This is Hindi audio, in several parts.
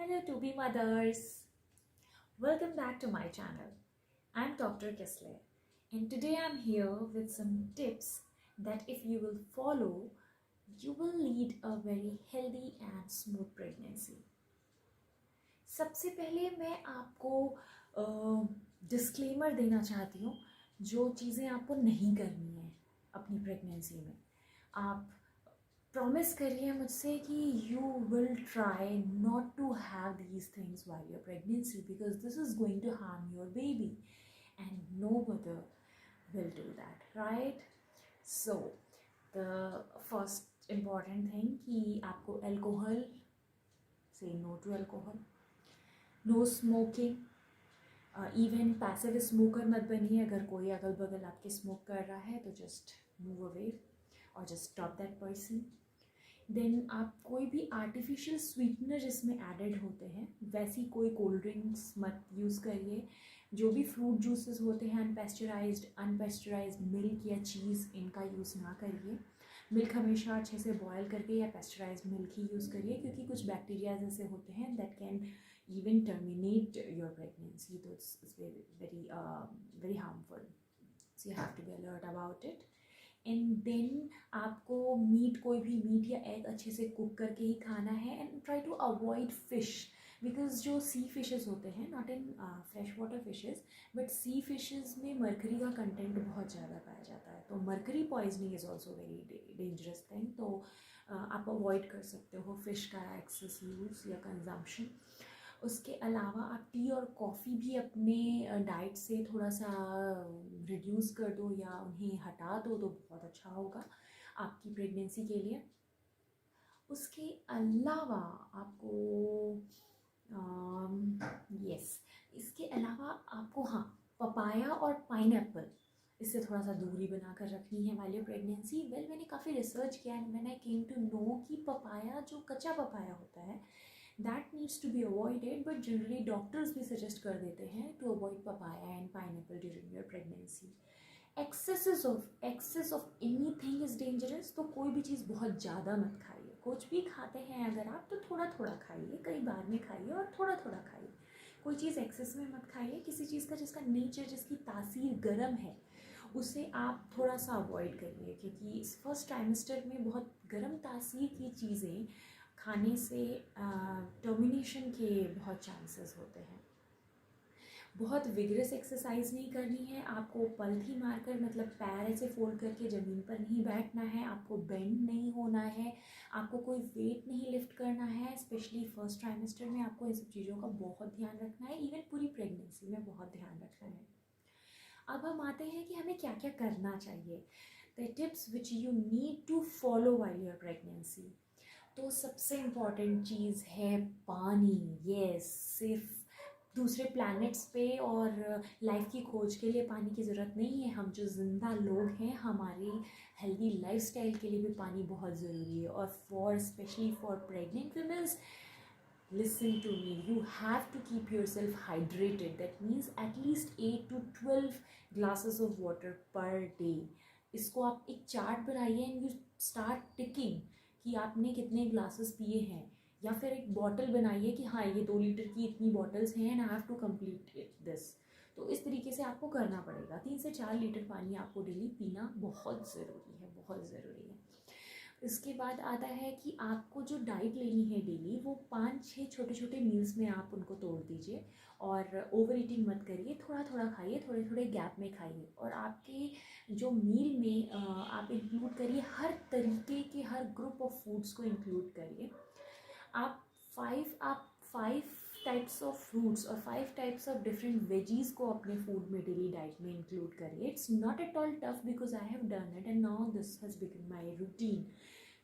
Hello to be mothers. Welcome back to my channel. I'm Dr. Kessler and today I'm here with some tips that if you will follow, you will lead a very healthy and smooth pregnancy. सबसे पहले मैं आपको डिस्क्लेमर देना चाहती हूँ जो चीज़ें आपको नहीं करनी है अपनी प्रेगनेंसी में. आप प्रॉमिस करिए मुझसे कि you will try not to have these things while your pregnancy because this is going to harm your baby and no mother will do that, right? So the first important thing कि आपको एल्कोहल से no to alcohol, no smoking, even passive smoker मत बनिए. अगर कोई अगल बगल आपके स्मोक कर रहा है तो जस्ट मूव अवे और just stop that person. Then आप कोई भी आर्टिफिशियल स्वीटनर जिसमें एडेड होते हैं वैसी कोई कोल्ड ड्रिंक्स मत यूज़ करिए. जो भी फ्रूट जूसेस होते हैं अनपेस्चराइज्ड मिल्क या चीज़, इनका यूज़ ना करिए. मिल्क हमेशा अच्छे से बॉयल करके या पेस्चराइज्ड मिल्क ही यूज़ करिए क्योंकि कुछ बैक्टीरियाज ऐसे होते हैं that can even terminate your pregnancy. So it's very harmful, so you have to be alert about it. And then आपको मीट, कोई भी मीट या एग अच्छे से कुक करके ही खाना है. And try to avoid fish because जो सी फिशेस होते हैं, not in fresh water fishes but sea fishes में मरकरी का कंटेंट बहुत ज़्यादा पाया जाता है. तो mercury poisoning is also very dangerous thing. तो आप अवॉइड कर सकते हो फिश का एक्सेस यूज़ या कंजम्पशन. उसके अलावा आप टी और कॉफ़ी भी अपने डाइट से थोड़ा सा रिड्यूस कर दो या उन्हें हटा दो तो बहुत अच्छा होगा आपकी प्रेगनेंसी के लिए. उसके अलावा आपको इसके अलावा आपको पपाया और पाइनएप्पल, इससे थोड़ा सा दूरी बनाकर रखनी है वाली प्रेगनेंसी. मैंने काफ़ी रिसर्च किया and when I came to know कि पपाया, जो कच्चा पपाया होता है, that needs to be avoided, but generally doctors भी suggest कर देते हैं to avoid papaya and pineapple during your pregnancy. excess of anything is dangerous. तो कोई भी चीज़ बहुत ज़्यादा मत खाइए. कुछ भी खाते हैं अगर आप तो थोड़ा थोड़ा खाइए, कई बार में खाइए और थोड़ा थोड़ा खाइए. कोई चीज़ एक्सेस में मत खाइए. किसी चीज़ का जिसका नेचर, जिसकी तासीर गर्म है, उसे आप थोड़ा सा अवॉइड करिए क्योंकि इस फर्स्ट ट्राइमेस्टर में बहुत गर्म तासीर की चीज़ें खाने से टर्मिनेशन के बहुत चांसेस होते हैं. बहुत विगरस एक्सरसाइज नहीं करनी है. आपको पलथी मारकर, मतलब पैर ऐसे फोल्ड करके ज़मीन पर नहीं बैठना है. आपको बेंड नहीं होना है. आपको कोई वेट नहीं लिफ्ट करना है. स्पेशली फर्स्ट ट्राइमेस्टर में आपको इन सब चीज़ों का बहुत ध्यान रखना है. इवन पूरी प्रेगनेंसी में बहुत ध्यान रखना है. अब हम आते हैं कि हमें क्या क्या करना चाहिए. The tips which you need to follow while your pregnancy. तो सबसे इम्पॉर्टेंट चीज़ है पानी. यस, सिर्फ दूसरे प्लैनेट्स पे और लाइफ की खोज के लिए पानी की ज़रूरत नहीं है. हम जो ज़िंदा लोग हैं, हमारी हेल्दी लाइफस्टाइल के लिए भी पानी बहुत ज़रूरी है. और specially for pregnant women's, listen to me, you have to keep yourself hydrated. That means at least 8 to 12 glasses of water per day. इसको आप एक चार्ट बनाइए एंड यू स्टार्ट टिकिंग कि आपने कितने ग्लासेस पिए हैं. या फिर एक बॉटल बनाइए कि हाँ, ये 2 लीटर की इतनी बॉटल्स हैं and I have to complete this. तो इस तरीके से आपको करना पड़ेगा. 3 से 4 लीटर पानी आपको डेली पीना बहुत ज़रूरी है, बहुत ज़रूरी है. इसके बाद आता है कि आपको जो डाइट लेनी है डेली, वो 5-6 छोटे छोटे मील्स में आप उनको तोड़ दीजिए. और ओवर ईटिंग मत करिए. थोड़ा थोड़ा खाइए, थोड़े थोड़े गैप में खाइए. और आपके जो मील में आप इंक्लूड करिए हर तरीके के, हर ग्रुप ऑफ फूड्स को इंक्लूड करिए. आप 5 टाइप्स ऑफ फ्रूट्स और 5 टाइप्स ऑफ डिफरेंट वेजीज़ को अपने फूड में, डेली डाइट में इंक्लूड करिए. It's not at all tough because I have done it and now this has become my routine.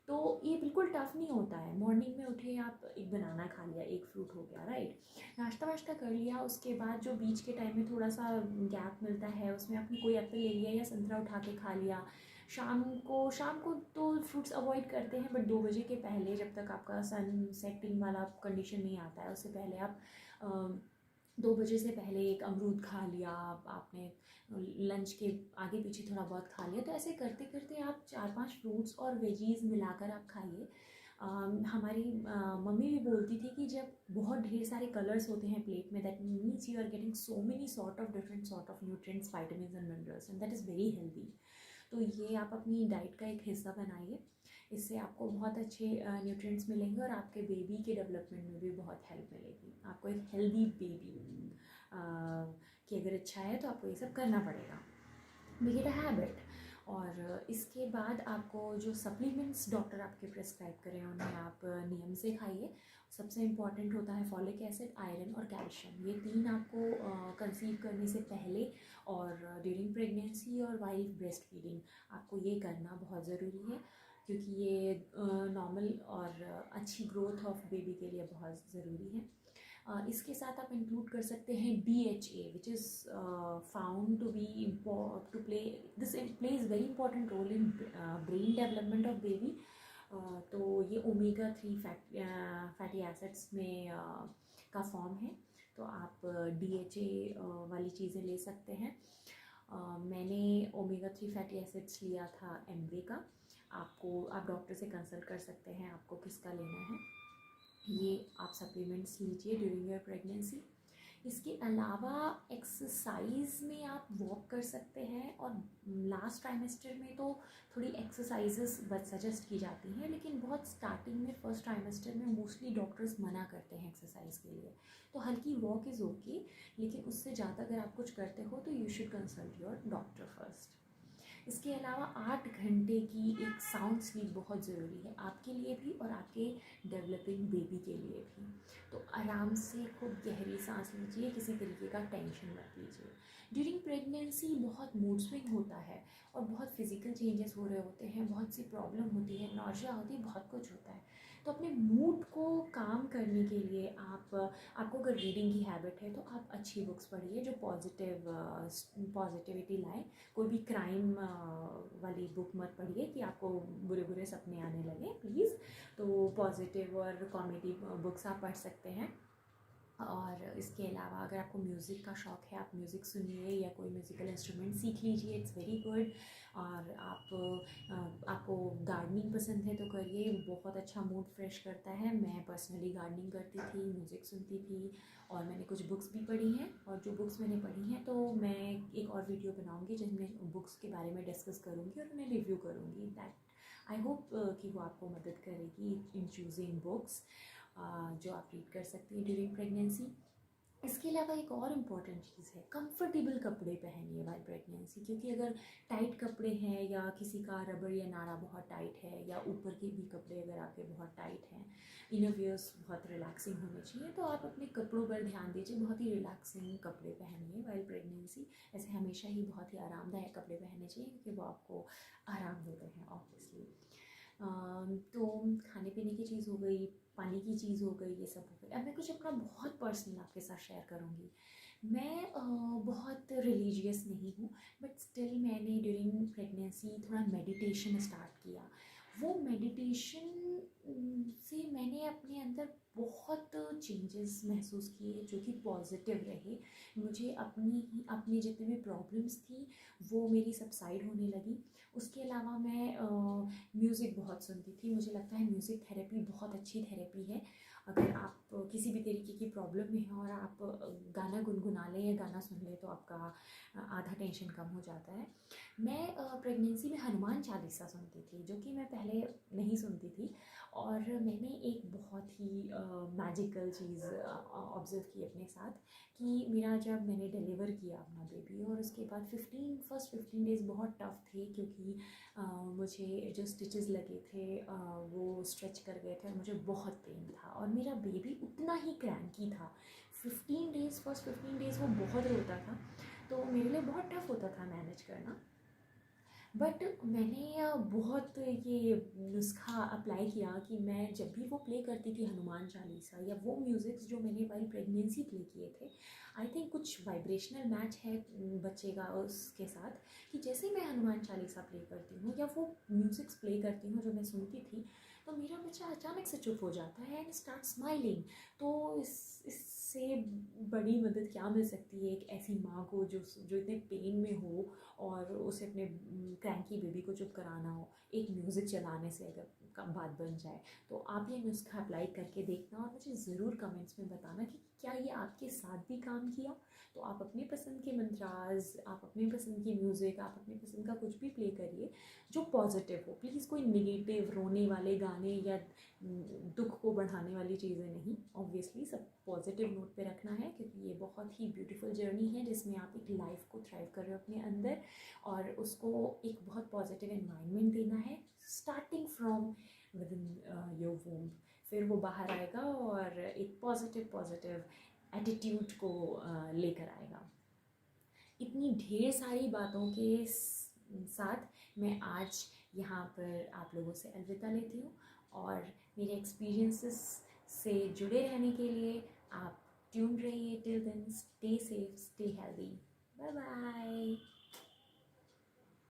तो ये बिल्कुल टफ नहीं होता है. मॉर्निंग में उठे, आप एक बनाना खा लिया, एक फ्रूट हो गया, राइट? नाश्ता वाश्ता कर लिया. उसके बाद जो बीच के टाइम में थोड़ा सा गैप मिलता है, उसमें आपने कोई एप्पल ले लिया या संतरा उठा के खा लिया. शाम को तो फ्रूट्स अवॉइड करते हैं बट 2 बजे के पहले, जब तक आपका सन सेटिंग वाला कंडीशन नहीं आता है, उससे पहले आप 2 बजे से पहले एक अमरूद खा लिया. आपने लंच के आगे पीछे थोड़ा बहुत खा लिया. तो ऐसे करते करते आप 4-5 फ्रूट्स और वेजीज़ मिलाकर आप खाइए. हमारी मम्मी भी बोलती थी कि जब बहुत ढेर सारे कलर्स होते हैं प्लेट में, that means you are getting so many sort of different sort of nutrients, vitamins and minerals, and that is very healthy. तो ये आप अपनी डाइट का एक हिस्सा बनाइए, इससे आपको बहुत अच्छे न्यूट्रिएंट्स मिलेंगे और आपके बेबी के डेवलपमेंट में भी बहुत हेल्प मिलेगी। आपको एक हेल्दी बेबी की अगर इच्छा है तो आपको ये सब करना पड़ेगा, मेक इट अ हैबिट। और इसके बाद आपको जो सप्लीमेंट्स डॉक्टर आपके प्रिस्क्राइब करें उन्हें आप नियम से खाइए। सबसे इम्पॉर्टेंट होता है फॉलिक एसिड, आयरन और कैल्शियम। ये तीन आपको कंसीव करने से पहले और ड्यूरिंग प्रेगनेंसी और वाइल ब्रेस्ट फीडिंग आपको ये करना बहुत ज़रूरी है, क्योंकि ये नॉर्मल और अच्छी ग्रोथ ऑफ बेबी के लिए बहुत ज़रूरी है। इसके साथ आप इंक्लूड कर सकते हैं DHA, which is found to be to play this plays very important role in brain development of baby. तो ये ओमेगा 3 फैटी एसिड्स में का फॉर्म है, तो आप DHA वाली चीज़ें ले सकते हैं। मैंने ओमेगा 3 फैटी एसिड्स लिया था एमवे का। आप डॉक्टर से कंसल्ट कर सकते हैं आपको किसका लेना है। ये आप सप्लीमेंट्स लीजिए ड्यूरिंग योर प्रेगनेंसी। इसके अलावा एक्सरसाइज में आप वॉक कर सकते हैं, और लास्ट ट्राइमेस्टर में तो थोड़ी एक्सरसाइजेस सजेस्ट की जाती हैं, लेकिन बहुत स्टार्टिंग में फर्स्ट ट्राइमेस्टर में मोस्टली डॉक्टर्स मना करते हैं एक्सरसाइज के लिए। तो हल्की वॉक इज़ ओके, लेकिन उससे ज़्यादा अगर आप कुछ करते हो तो you should consult your doctor first. इसके अलावा 8 घंटे की एक साउंड स्लीप बहुत ज़रूरी है आपके लिए भी और आपके डेवलपिंग बेबी के लिए भी। तो आराम से खूब गहरी सांस लीजिए, किसी तरीके का टेंशन मत लीजिए। ड्यूरिंग प्रेगनेंसी बहुत मूड स्विंग होता है और बहुत फिजिकल चेंजेस हो रहे होते हैं, बहुत सी प्रॉब्लम होती है, नौशिया होती है, बहुत कुछ होता है। तो अपने मूड को काम करने के लिए आपको अगर रीडिंग की हैबिट है तो आप अच्छी बुक्स पढ़िए जो पॉजिटिविटी लाए। कोई भी क्राइम वाली बुक मत पढ़िए कि आपको बुरे बुरे सपने आने लगे, प्लीज़। तो पॉजिटिव और कॉमेडी बुक्स आप पढ़ सकते हैं। और इसके अलावा अगर आपको म्यूज़िक का शौक़ है, आप म्यूज़िक सुनिए या कोई म्यूज़िकल इंस्ट्रूमेंट सीख लीजिए, इट्स वेरी गुड। और आपको गार्डनिंग पसंद है तो करिए, बहुत अच्छा मूड फ्रेश करता है। मैं पर्सनली गार्डनिंग करती थी, म्यूज़िक सुनती थी, और मैंने कुछ बुक्स भी पढ़ी हैं। और जो बुक्स मैंने पढ़ी हैं तो मैं एक और वीडियो बनाऊँगी जिसमें बुक्स के बारे में डिस्कस करूँगी और उन्हें रिव्यू करूँगी। दैट आई होप कि वो आपको मदद करेगी इन चूजिंग बुक्स जो आप रीड कर सकती हैं ड्यूरिंग प्रेगनेंसी। इसके अलावा एक और इम्पॉर्टेंट चीज़ है, कंफर्टेबल कपड़े पहनिए वाइल प्रेगनेंसी, क्योंकि अगर टाइट कपड़े हैं या किसी का रबर या नाड़ा बहुत टाइट है, या ऊपर के भी कपड़े अगर आपके बहुत टाइट हैं, इनर वियर्स बहुत रिलैक्सिंग होने चाहिए, तो आप अपने कपड़ों पर ध्यान दीजिए, बहुत ही रिलैक्सिंग कपड़े पहनिए वाइल प्रेगनेंसी। ऐसे हमेशा ही बहुत ही आरामदायक कपड़े पहनने चाहिए क्योंकि वो आपको आराम देते हैं ऑब्वियसली। तो खाने पीने की चीज़ हो गई, पानी की चीज़ हो गई, ये सब हो गई। अब मैं कुछ अपना बहुत पर्सनल आपके साथ शेयर करूँगी। मैं बहुत रिलीजियस नहीं हूँ, बट स्टिल मैंने ड्यूरिंग प्रेगनेंसी थोड़ा मेडिटेशन स्टार्ट किया। वो मेडिटेशन से मैंने अपने अंदर बहुत चेंजेस महसूस किए जो कि पॉजिटिव रहे। मुझे अपनी जितनी भी प्रॉब्लम्स थी वो मेरी सबसाइड होने लगी। उसके अलावा मैं म्यूज़िक बहुत सुनती थी। मुझे लगता है म्यूज़िक थेरेपी बहुत अच्छी थेरेपी है। अगर आप किसी भी तरीके की प्रॉब्लम में हैं और आप गाना गुनगुना लें या गाना सुन लें तो आपका आधा टेंशन कम हो जाता है। मैं प्रेगनेंसी में हनुमान चालीसा सुनती थी, जो कि मैं पहले नहीं सुनती थी। और मैंने एक बहुत ही मैजिकल चीज़ ऑब्ज़र्व की अपने साथ कि जब मैंने डिलीवर किया अपना बेबी, और उसके बाद फर्स्ट 15 डेज़ बहुत टफ़ थे, क्योंकि मुझे जो स्टिचेस लगे थे वो स्ट्रेच कर गए थे और मुझे बहुत पेन था, और मेरा बेबी उतना ही क्रैंकी था। फर्स्ट 15 डेज़ वो बहुत रोता था, तो मेरे लिए बहुत टफ़ होता था मैनेज करना। बट मैंने बहुत ये नुस्खा अप्लाई किया कि मैं जब भी वो प्ले करती थी हनुमान चालीसा या वो म्यूज़िक्स जो मैंने वाइल प्रेगनेंसी प्ले किए थे, आई थिंक कुछ वाइब्रेशनल मैच है बच्चे का उसके साथ, कि जैसे ही मैं हनुमान चालीसा प्ले करती हूँ या वो म्यूज़िक्स प्ले करती हूँ जो मैं सुनती थी, तो मेरा बच्चा अचानक से चुप हो जाता है एंड स्टार्ट स्माइलिंग। तो इससे बड़ी मदद क्या मिल सकती है एक ऐसी माँ को जो इतने पेन में हो और उसे अपने क्रैंकी बेबी को चुप कराना हो एक म्यूज़िक चलाने से। अगर का बात बन जाए। तो आप ये नुस्खा अप्लाई करके देखना और मुझे ज़रूर कमेंट्स में बताना कि क्या ये आपके साथ भी काम किया। तो आप अपनी पसंद के मंत्राज, आप अपनी पसंद की म्यूज़िक, आप अपनी पसंद का कुछ भी प्ले करिए जो पॉजिटिव हो। प्लीज़ कोई नेगेटिव रोने वाले गाने या दुख को बढ़ाने वाली चीज़ें नहीं। ऑब्वियसली सब पॉजिटिव नोट पे रखना है, क्योंकि ये बहुत ही ब्यूटीफुल जर्नी है जिसमें आप एक लाइफ को थ्राइव कर रहे हो अपने अंदर, और उसको एक बहुत पॉजिटिव एनवायरनमेंट देना है starting from within your womb. फिर वो बाहर आएगा और एक पॉजिटिव एटीट्यूड को लेकर आएगा। इतनी ढेर सारी बातों के साथ मैं आज यहाँ पर आप लोगों से अलविदा लेती हूँ, और मेरे एक्सपीरियंसेस से जुड़े रहने के लिए आप ट्यून रहिए। Till then, stay safe, stay healthy, bye bye.